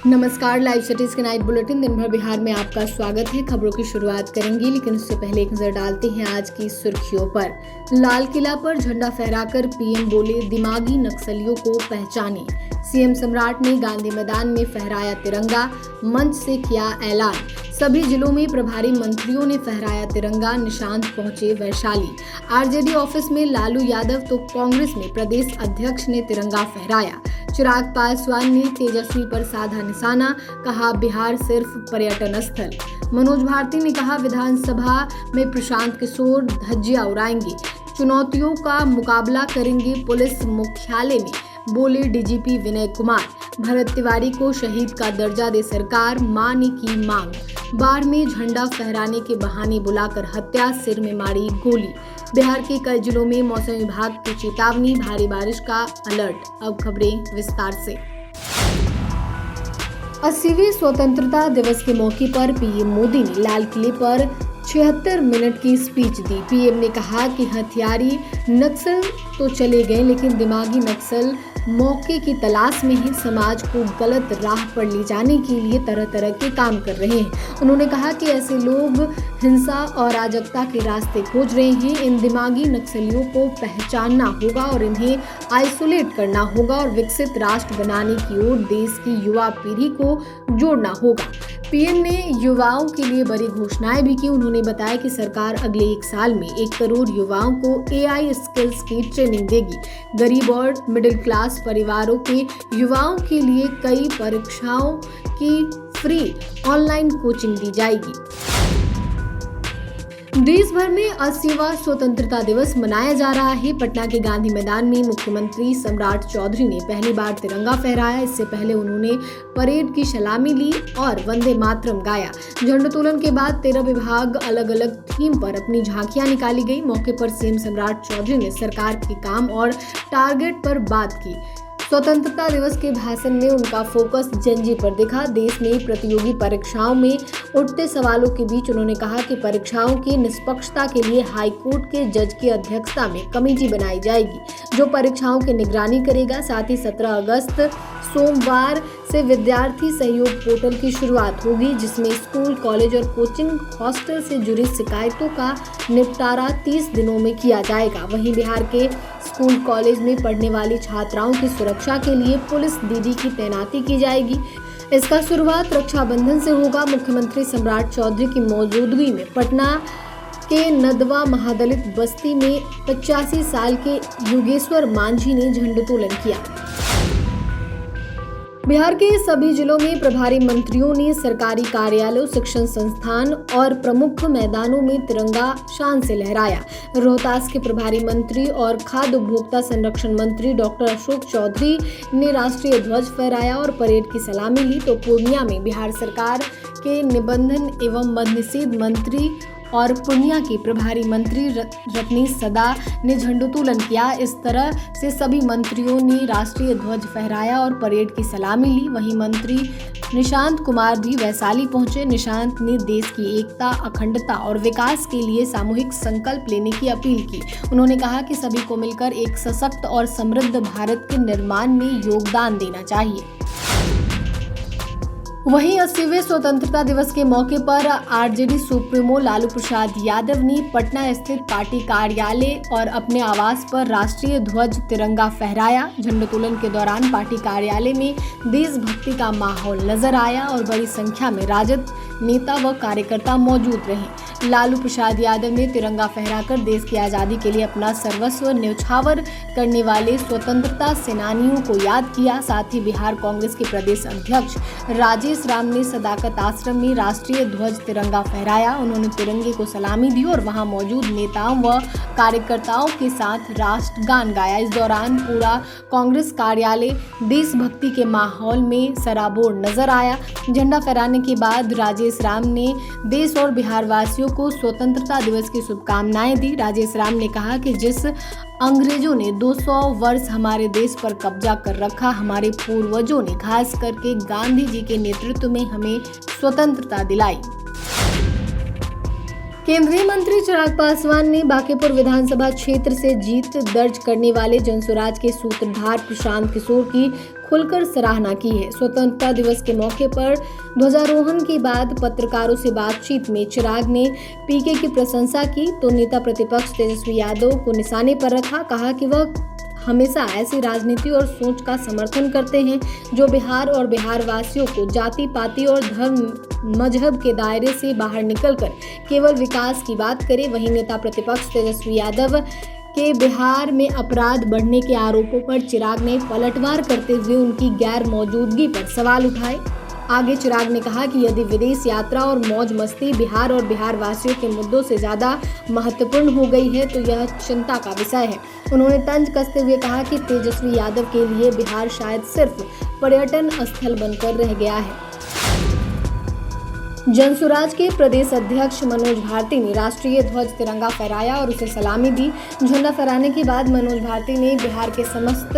नमस्कार, live cities के night bulletin दिन भर बिहार में आपका स्वागत है। खबरों की शुरुआत करेंगे, लेकिन उससे पहले एक नजर डालते हैं आज की सुर्खियों पर। लाल किला पर झंडा फहराकर पीएम बोले, दिमागी नक्सलियों को पहचाने। सीएम सम्राट ने गांधी मैदान में फहराया तिरंगा, मंच से किया ऐलान। सभी जिलों में प्रभारी मंत्रियों ने फहराया तिरंगा, निशांत पहुंचे वैशाली। आरजेडी ऑफिस में लालू यादव तो कांग्रेस में प्रदेश अध्यक्ष ने तिरंगा फहराया। चिराग पासवान ने तेजस्वी पर साधा निशाना, कहा बिहार सिर्फ पर्यटन स्थल। मनोज भारती ने कहा विधानसभा में प्रशांत किशोर धज्जियां उड़ाएंगे, चुनौतियों का मुकाबला करेंगे पुलिस मुख्यालय में, बोले डीजीपी विनय कुमार। भरत तिवारी को शहीद का दर्जा दे सरकार, मां ने की मांग। बाढ़ में झंडा फहराने के बहाने बुलाकर हत्या, सिर में मारी गोली। बिहार के कई जिलों में मौसम विभाग की चेतावनी, भारी बारिश का अलर्ट। अब खबरें विस्तार से। 80वें स्वतंत्रता दिवस के मौके पर पीएम मोदी ने लाल किले पर 76 मिनट की स्पीच दी। पीएम ने कहा कि हथियारी नक्सल तो चले गए, लेकिन दिमागी नक्सल मौके की तलाश में ही समाज को गलत राह पर ले जाने के लिए तरह तरह के काम कर रहे हैं। उन्होंने कहा कि ऐसे लोग हिंसा और अराजकता के रास्ते खोज रहे हैं। इन दिमागी नक्सलियों को पहचानना होगा और इन्हें आइसोलेट करना होगा और विकसित राष्ट्र बनाने की ओर देश की युवा पीढ़ी को जोड़ना होगा। पीएम ने युवाओं के लिए बड़ी घोषणाएं भी की। उन्होंने बताया कि सरकार अगले 1 साल में 1 करोड़ युवाओं को एआई स्किल्स की ट्रेनिंग देगी। गरीब और मिडिल क्लास परिवारों के युवाओं के लिए कई परीक्षाओं की फ्री ऑनलाइन कोचिंग दी जाएगी। देश भर में 80वां स्वतंत्रता दिवस मनाया जा रहा है। पटना के गांधी मैदान में मुख्यमंत्री सम्राट चौधरी ने पहली बार तिरंगा फहराया। इससे पहले उन्होंने परेड की सलामी ली और वंदे मातरम गाया। झंडोत्तोलन के बाद 13 विभाग अलग अलग थीम पर अपनी झांकियां निकाली गई। मौके पर सीएम सम्राट चौधरी ने सरकार के काम और टारगेट पर बात की। स्वतंत्रता दिवस के भाषण में उनका फोकस जनजी पर दिखा। देश में प्रतियोगी परीक्षाओं में उठते सवालों के बीच उन्होंने कहा कि परीक्षाओं की निष्पक्षता के लिए हाई कोर्ट के जज की अध्यक्षता में कमेटी बनाई जाएगी, जो परीक्षाओं की निगरानी करेगा। साथ ही 17 अगस्त सोमवार से विद्यार्थी सहयोग पोर्टल की शुरुआत होगी, जिसमें स्कूल, कॉलेज और कोचिंग हॉस्टल से जुड़ी शिकायतों का निपटारा 30 दिनों में किया जाएगा। वहीं बिहार के स्कूल कॉलेज में पढ़ने वाली छात्राओं की सुरक्षा के लिए पुलिस दीदी की तैनाती की जाएगी। इसका शुरुआत रक्षाबंधन से होगा। मुख्यमंत्री सम्राट चौधरी की मौजूदगी में पटना के नदवा महादलित बस्ती में 85 साल के योगेश्वर मांझी ने झंडोत्तोलन किया। बिहार के सभी जिलों में प्रभारी मंत्रियों ने सरकारी कार्यालयों, शिक्षण संस्थान और प्रमुख मैदानों में तिरंगा शान से लहराया। रोहतास के प्रभारी मंत्री और खाद्य उपभोक्ता संरक्षण मंत्री डॉक्टर अशोक चौधरी ने राष्ट्रीय ध्वज फहराया और परेड की सलामी ली। तो पूर्णिया में बिहार सरकार के निबंधन एवं मद्य निषेध मंत्री और पूर्णिया की प्रभारी मंत्री रत्नीश सदा ने झंडोत्तोलन किया। इस तरह से सभी मंत्रियों ने राष्ट्रीय ध्वज फहराया और परेड की सलामी ली। वहीं मंत्री निशांत कुमार भी वैशाली पहुंचे। निशांत ने देश की एकता, अखंडता और विकास के लिए सामूहिक संकल्प लेने की अपील की। उन्होंने कहा कि सभी को मिलकर एक सशक्त और समृद्ध भारत के निर्माण में योगदान देना चाहिए। वहीं 80वें स्वतंत्रता दिवस के मौके पर आरजेडी सुप्रीमो लालू प्रसाद यादव ने पटना स्थित पार्टी कार्यालय और अपने आवास पर राष्ट्रीय ध्वज तिरंगा फहराया। झंडोत्तोलन के दौरान पार्टी कार्यालय में देशभक्ति का माहौल नजर आया और बड़ी संख्या में राजद नेता व कार्यकर्ता मौजूद रहे। लालू प्रसाद यादव ने तिरंगा फहराकर देश की आज़ादी के लिए अपना सर्वस्व न्यौछावर करने वाले स्वतंत्रता सेनानियों को याद किया। साथ ही बिहार कांग्रेस के प्रदेश अध्यक्ष राजेश राम ने सदाकत आश्रम में राष्ट्रीय ध्वज तिरंगा फहराया। उन्होंने तिरंगे को सलामी दी और वहां मौजूद नेताओं व कार्यकर्ताओं के साथ राष्ट्रगान गाया। इस दौरान पूरा कांग्रेस कार्यालय देशभक्ति के माहौल में सराबोर नजर आया। झंडा फहराने के बाद राजेश राम ने देश और बिहार वासियों को स्वतंत्रता दिवस की शुभकामनाएं दी। राजेश राम ने कहा कि जिस अंग्रेजों ने 200 वर्ष हमारे देश पर कब्जा कर रखा, हमारे पूर्वजों ने खास करके गांधी जी के नेतृत्व में हमें स्वतंत्रता दिलाई। केंद्रीय मंत्री चिराग पासवान ने बांकीपुर विधानसभा क्षेत्र से जीत दर्ज करने वाले जनसुराज के सूत्रधार प्रशांत किशोर की खुलकर सराहना की है। स्वतंत्रता दिवस के मौके पर ध्वजारोहण के बाद पत्रकारों से बातचीत में चिराग ने पीके की प्रशंसा की तो नेता प्रतिपक्ष तेजस्वी यादव को निशाने पर रखा। कहा कि वह हमेशा ऐसी राजनीति और सोच का समर्थन करते हैं जो बिहार और बिहार वासियों को जाति पाति और धर्म मजहब के दायरे से बाहर निकलकर केवल विकास की बात करे। वहीं नेता प्रतिपक्ष तेजस्वी यादव के बिहार में अपराध बढ़ने के आरोपों पर चिराग ने पलटवार करते हुए उनकी गैर मौजूदगी पर सवाल उठाए। आगे चिराग ने कहा कि यदि विदेश यात्रा और मौज मस्ती बिहार और बिहार वासियों के मुद्दों से ज़्यादा महत्वपूर्ण हो गई है तो यह चिंता का विषय है। उन्होंने तंज कसते हुए कहा कि तेजस्वी यादव के लिए बिहार शायद सिर्फ पर्यटन स्थल बनकर रह गया है। जनसुराज के प्रदेश अध्यक्ष मनोज भारती ने राष्ट्रीय ध्वज तिरंगा फहराया और उसे सलामी दी। झंडा फहराने के बाद मनोज भारती ने बिहार के समस्त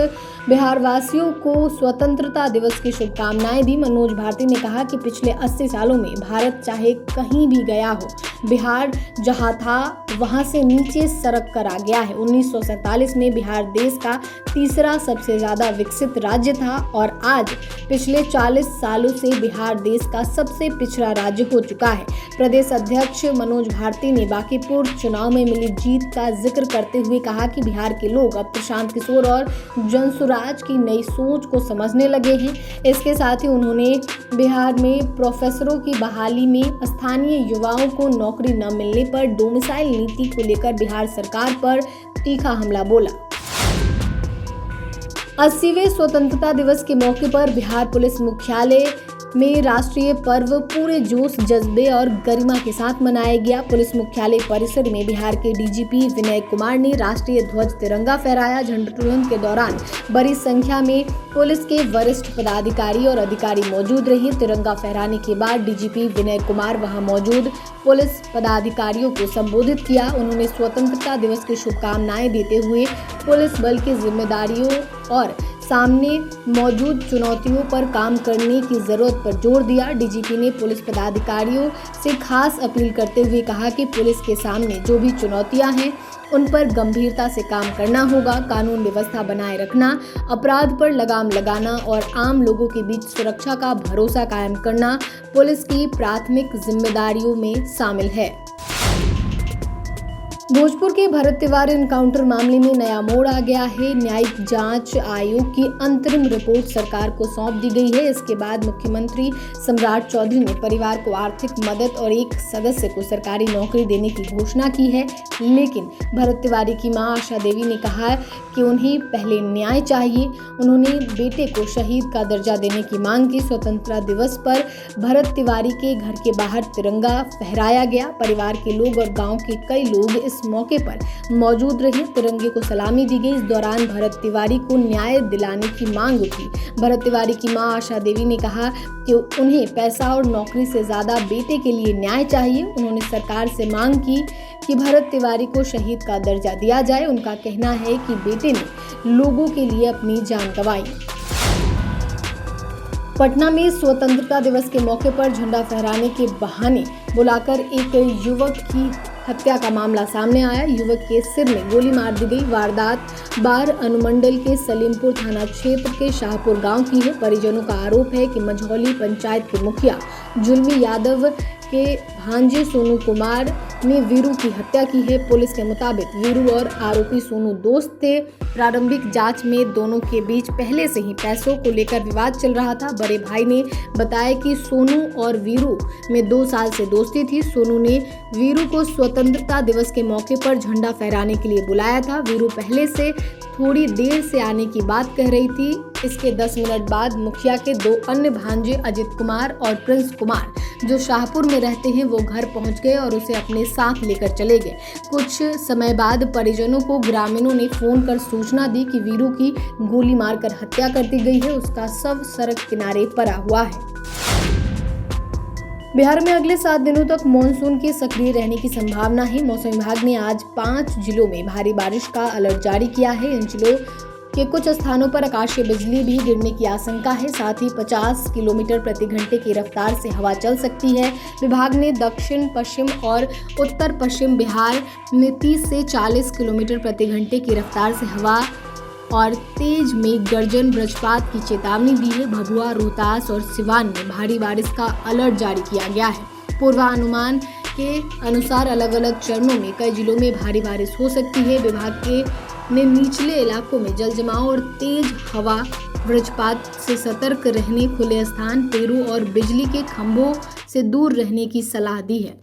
बिहार वासियों को स्वतंत्रता दिवस की शुभकामनाएं दी। मनोज भारती ने कहा कि पिछले 80 सालों में भारत चाहे कहीं भी गया हो, बिहार जहां था वहां से नीचे सरक कर आ गया है। 1947 में बिहार देश का तीसरा सबसे ज्यादा विकसित राज्य था और आज पिछले 40 सालों से बिहार देश का सबसे पिछड़ा राज्य हो चुका है। प्रदेश अध्यक्ष मनोज भारती ने बांकीपुर चुनाव में मिली जीत का जिक्र करते हुए कहा कि बिहार के लोग अब प्रशांत किशोर और जनसुराज की नई सोच को समझने लगे हैं। इसके साथ ही उन्होंने बिहार में प्रोफेसरों की बहाली में स्थानीय युवाओं को नौकरी न मिलने पर डोमिसाइल नीति को लेकर बिहार सरकार पर तीखा हमला बोला। 80वें स्वतंत्रता दिवस के मौके पर बिहार पुलिस मुख्यालय में राष्ट्रीय पर्व पूरे जोश जज्बे और गरिमा के साथ मनाया गया। पुलिस मुख्यालय परिसर में बिहार के डीजीपी विनय कुमार ने राष्ट्रीय ध्वज तिरंगा फहराया। झंडोत्तोलन के दौरान बड़ी संख्या में पुलिस के वरिष्ठ पदाधिकारी और अधिकारी मौजूद रहे। तिरंगा फहराने के बाद डीजीपी विनय कुमार वहां मौजूद पुलिस पदाधिकारियों को संबोधित किया। उन्होंने स्वतंत्रता दिवस की शुभकामनाएं देते हुए पुलिस बल की जिम्मेदारियों और सामने मौजूद चुनौतियों पर काम करने की जरूरत पर जोर दिया। डीजीपी ने पुलिस पदाधिकारियों से खास अपील करते हुए कहा कि पुलिस के सामने जो भी चुनौतियां हैं उन पर गंभीरता से काम करना होगा। कानून व्यवस्था बनाए रखना, अपराध पर लगाम लगाना और आम लोगों के बीच सुरक्षा का भरोसा कायम करना पुलिस की प्राथमिक जिम्मेदारियों में शामिल है। भोजपुर के भरत तिवारी एनकाउंटर मामले में नया मोड़ आ गया है। न्यायिक जांच आयोग की अंतरिम रिपोर्ट सरकार को सौंप दी गई है। इसके बाद मुख्यमंत्री सम्राट चौधरी ने परिवार को आर्थिक मदद और एक सदस्य को सरकारी नौकरी देने की घोषणा की है, लेकिन भरत तिवारी की मां आशा देवी ने कहा कि उन्हें पहले न्याय चाहिए। उन्होंने बेटे को शहीद का दर्जा देने की मांग की। स्वतंत्रता दिवस पर भरत तिवारी के घर के बाहर तिरंगा फहराया गया। परिवार के लोग और गाँव के कई लोग इस मौके पर मौजूद रहे। तिरंगे को सलामी दी गई। इस दौरान भरत तिवारी को न्याय दिलाने की मांग उठी। भरत तिवारी की मां आशा देवी ने कहा कि उन्हें पैसा और नौकरी से ज्यादा बेटे के लिए न्याय चाहिए। उन्होंने सरकार से मांग की कि भरत तिवारी को शहीद का दर्जा दिया जाए। उनका कहना है कि बेटे ने लोगों के लिए अपनी जान गंवाई। पटना में स्वतंत्रता दिवस के मौके पर झंडा फहराने के बहाने बुलाकर एक युवक की हत्या का मामला सामने आया। युवक के सिर में गोली मार दी गई। वारदात बार अनुमंडल के सलीमपुर थाना क्षेत्र के शाहपुर गांव की है। परिजनों का आरोप है कि मझौली पंचायत के मुखिया जुल्मी यादव के भांजे सोनू कुमार ने वीरू की हत्या की है। पुलिस के मुताबिक वीरू और आरोपी सोनू दोस्त थे। प्रारंभिक जांच में दोनों के बीच पहले से ही पैसों को लेकर विवाद चल रहा था। बड़े भाई ने बताया कि सोनू और वीरू में 2 साल से दोस्ती थी। सोनू ने वीरू को स्वतंत्रता दिवस के मौके पर झंडा फहराने के लिए बुलाया था। वीरू पहले से थोड़ी देर से आने की बात कह रही थी। इसके 10 मिनट बाद मुखिया के 2 अन्य भांजे अजित कुमार और प्रिंस कुमार जो शाहपुर में रहते हैं वो घर पहुंच गए और उसे अपने साथ लेकर चले गए। कुछ समय बाद परिजनों को ग्रामीणों ने फोन कर सूचना दी कि वीरू की गोली मारकर हत्या कर दी गई है। उसका शव सड़क किनारे पड़ा हुआ है। बिहार में अगले 7 दिनों तक मानसून के सक्रिय रहने की संभावना है। मौसम विभाग ने आज 5 जिलों में भारी बारिश का अलर्ट जारी किया है। इन जिलों के कुछ स्थानों पर आकाशीय बिजली भी गिरने की आशंका है। साथ ही 50 किलोमीटर प्रति घंटे की रफ्तार से हवा चल सकती है। विभाग ने दक्षिण पश्चिम और उत्तर पश्चिम बिहार में 30 से 40 किलोमीटर प्रति घंटे की रफ्तार से हवा और तेज मेघ गर्जन, वज्रपात की चेतावनी दी है। भभुआ, रोहतास और सिवान में भारी बारिश का अलर्ट जारी किया गया है। पूर्वानुमान के अनुसार अलग अलग चरणों में कई जिलों में भारी बारिश हो सकती है। विभाग ने निचले इलाकों में जल जमाव और तेज हवा, वज्रपात से सतर्क रहने, खुले स्थान, पेड़ों और बिजली के खंभों से दूर रहने की सलाह दी है।